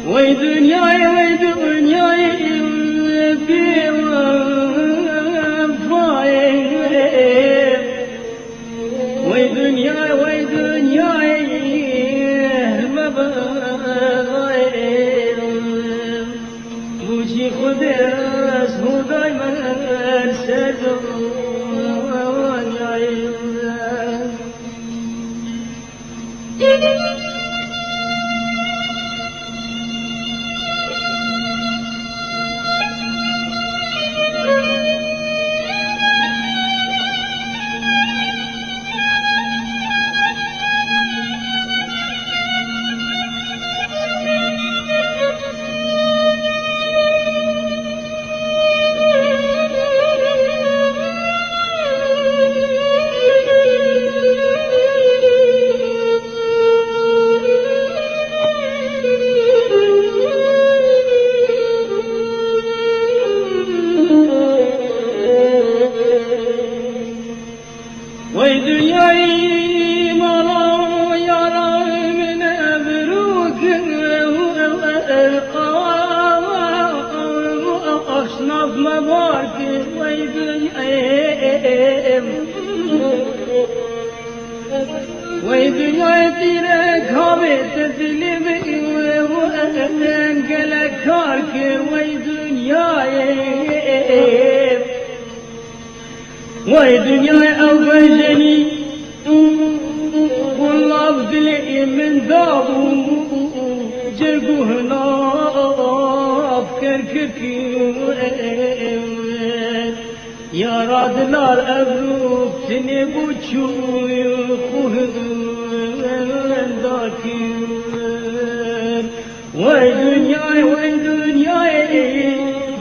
وي دنياي وي دنياي بوفاي وي دنياي وي دنياي ما بغير وجي خداس هو دايما سجون وي دنياي مرا يرى من أبروك أشنف مبارك وي دنياي وي دنياي تيرك هابت تلمي وأنقلك كارك وي دنياي وي دنياي أوجني والله بدلي من دابو جرقو هنا بكركك يا راد نار أبروك تنبو تشوي خوهن داكي وي دنياي وي دنياي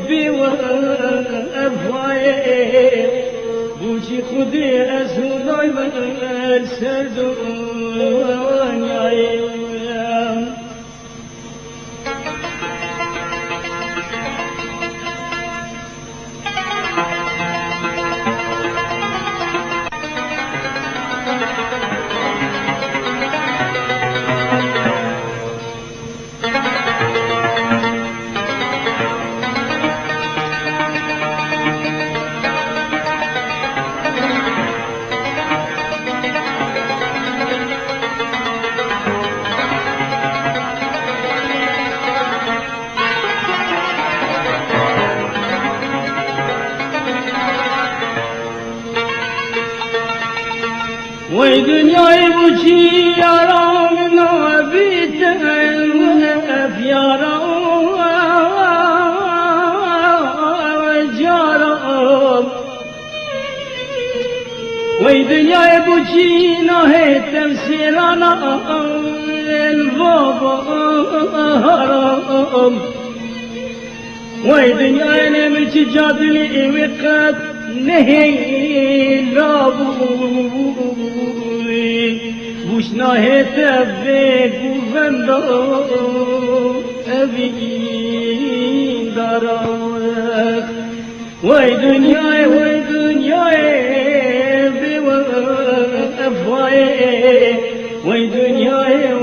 بوفاي بوشي خدي أسهو دايما السردون يا وي دنياي بوشي يا رام نبيت يا رام جارم وي دنياي بوشي نهي تفسيرنا البابا هرم وي دنياي نمشي جادلي وقت نهي لابوي وش نهي تبيك وفندو أبي دارك وي دنياي بوفاي وي دنياي